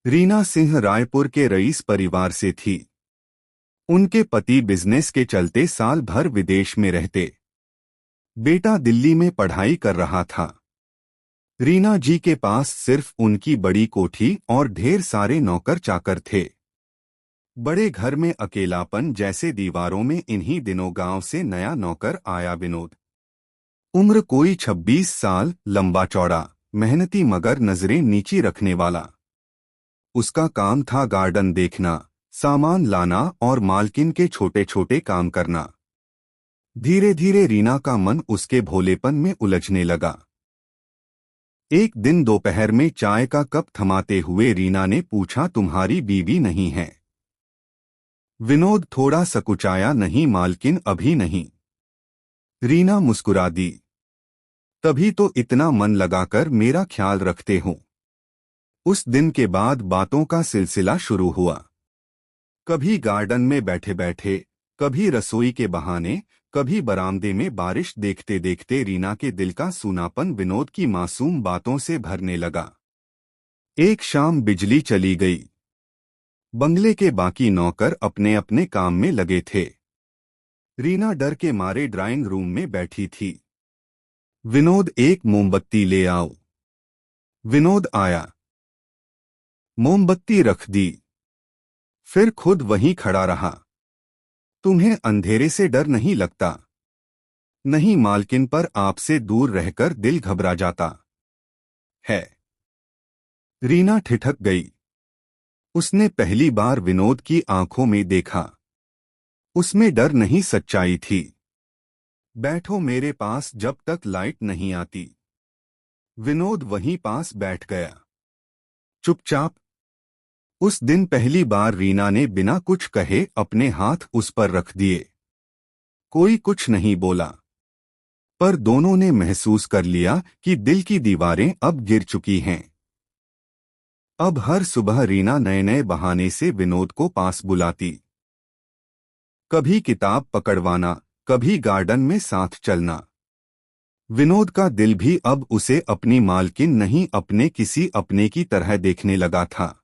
रीना सिंह रायपुर के रईस परिवार से थी। उनके पति बिजनेस के चलते साल भर विदेश में रहते। बेटा दिल्ली में पढ़ाई कर रहा था। रीना जी के पास सिर्फ उनकी बड़ी कोठी और ढेर सारे नौकर चाकर थे। बड़े घर में अकेलापन जैसे दीवारों में इन्हीं दिनों गांव से नया नौकर आया विनोद। उम्र कोई 26 साल, लंबा चौड़ा, मेहनती मगर नजरें नीची रखने वाला। उसका काम था गार्डन देखना, सामान लाना और मालकिन के छोटे छोटे काम करना। धीरे धीरे रीना का मन उसके भोलेपन में उलझने लगा। एक दिन दोपहर में चाय का कप थमाते हुए रीना ने पूछा, तुम्हारी बीवी नहीं है? विनोद थोड़ा सकुचाया, नहीं मालकिन, अभी नहीं। रीना मुस्कुरा दी। तभी तो इतना मन लगाकर मेरा ख्याल रखते हो। उस दिन के बाद बातों का सिलसिला शुरू हुआ। कभी गार्डन में बैठे बैठे, कभी रसोई के बहाने, कभी बरामदे में बारिश देखते देखते रीना के दिल का सूनापन विनोद की मासूम बातों से भरने लगा। एक शाम बिजली चली गई। बंगले के बाकी नौकर अपने अपने काम में लगे थे। रीना डर के मारे ड्राइंग रूम में बैठी थी। विनोद, एक मोमबत्ती ले आओ। विनोद आया, मोमबत्ती रख दी, फिर खुद वहीं खड़ा रहा। तुम्हें अंधेरे से डर नहीं लगता? नहीं मालकिन, पर आपसे दूर रहकर दिल घबरा जाता है। रीना ठिठक गई। उसने पहली बार विनोद की आंखों में देखा। उसमें डर नहीं, सच्चाई थी। बैठो मेरे पास जब तक लाइट नहीं आती। विनोद वहीं पास बैठ गया, चुपचाप। उस दिन पहली बार रीना ने बिना कुछ कहे अपने हाथ उस पर रख दिए। कोई कुछ नहीं बोला, पर दोनों ने महसूस कर लिया कि दिल की दीवारें अब गिर चुकी हैं। अब हर सुबह रीना नए नए बहाने से विनोद को पास बुलाती। कभी किताब पकड़वाना, कभी गार्डन में साथ चलना। विनोद का दिल भी अब उसे अपनी मालकिन नहीं, अपने किसी अपने की तरह देखने लगा था।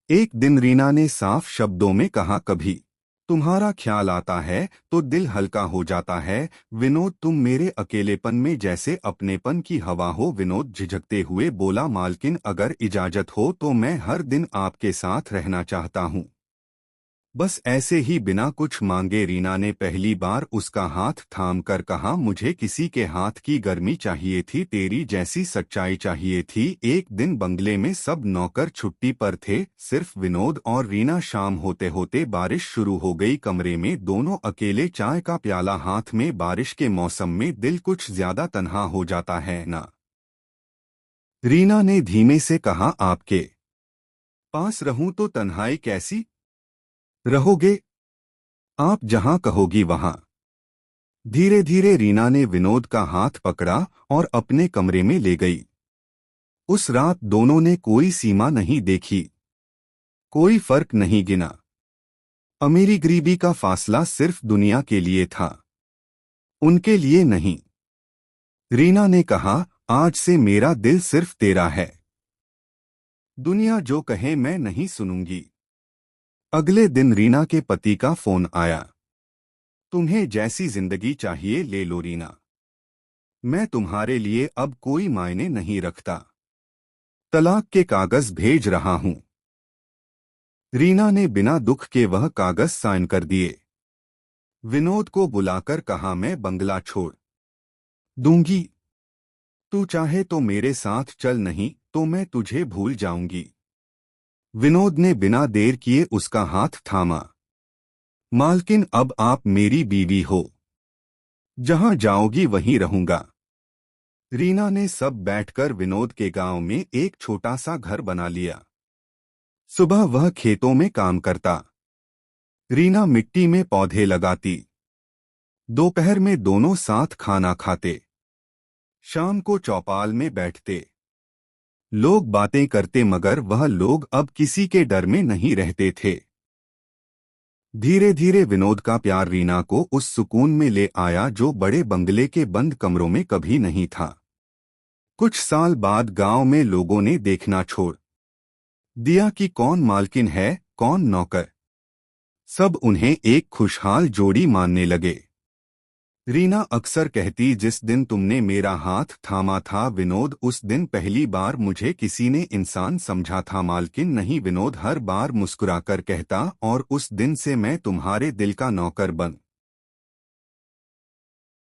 एक दिन रीना ने साफ शब्दों में कहा, कभी तुम्हारा ख्याल आता है तो दिल हल्का हो जाता है। विनोद, तुम मेरे अकेलेपन में जैसे अपनेपन की हवा हो। विनोद झिझकते हुए बोला, मालकिन, अगर इजाजत हो तो मैं हर दिन आपके साथ रहना चाहता हूँ। बस ऐसे ही, बिना कुछ मांगे। रीना ने पहली बार उसका हाथ थाम कर कहा, मुझे किसी के हाथ की गर्मी चाहिए थी, तेरी जैसी सच्चाई चाहिए थी। एक दिन बंगले में सब नौकर छुट्टी पर थे, सिर्फ विनोद और रीना। शाम होते होते बारिश शुरू हो गई। कमरे में दोनों अकेले, चाय का प्याला हाथ में। बारिश के मौसम में दिल कुछ ज्यादा तन्हा हो जाता है ना? रीना ने धीमे से कहा, आपके पास रहूं तो तन्हाई कैसी रहोगे? आप जहां कहोगी वहां। धीरे धीरे रीना ने विनोद का हाथ पकड़ा और अपने कमरे में ले गई। उस रात दोनों ने कोई सीमा नहीं देखी, कोई फर्क नहीं गिना। अमीरी गरीबी का फासला सिर्फ दुनिया के लिए था, उनके लिए नहीं। रीना ने कहा, आज से मेरा दिल सिर्फ तेरा है। दुनिया जो कहे मैं नहीं सुनूंगी। अगले दिन रीना के पति का फोन आया। तुम्हें जैसी जिंदगी चाहिए ले लो रीना, मैं तुम्हारे लिए अब कोई मायने नहीं रखता। तलाक के कागज भेज रहा हूं। रीना ने बिना दुख के वह कागज साइन कर दिए। विनोद को बुलाकर कहा, मैं बंगला छोड़ दूंगी, तू चाहे तो मेरे साथ चल, नहीं तो मैं तुझे भूल जाऊंगी। विनोद ने बिना देर किए उसका हाथ थामा। मालकिन, अब आप मेरी बीवी हो, जहां जाओगी वहीं रहूंगा। रीना ने सब बैठकर विनोद के गांव में एक छोटा सा घर बना लिया। सुबह वह खेतों में काम करता, रीना मिट्टी में पौधे लगाती। दोपहर में दोनों साथ खाना खाते। शाम को चौपाल में बैठते। लोग बातें करते, मगर वह लोग अब किसी के डर में नहीं रहते थे। धीरे धीरे विनोद का प्यार रीना को उस सुकून में ले आया जो बड़े बंगले के बंद कमरों में कभी नहीं था। कुछ साल बाद गांव में लोगों ने देखना छोड़ दिया कि कौन मालकिन है कौन नौकर। सब उन्हें एक खुशहाल जोड़ी मानने लगे। रीना अक्सर कहती, जिस दिन तुमने मेरा हाथ थामा था विनोद, उस दिन पहली बार मुझे किसी ने इंसान समझा था। मालकिन नहीं, विनोद हर बार मुस्कुराकर कहता, और उस दिन से मैं तुम्हारे दिल का नौकर बन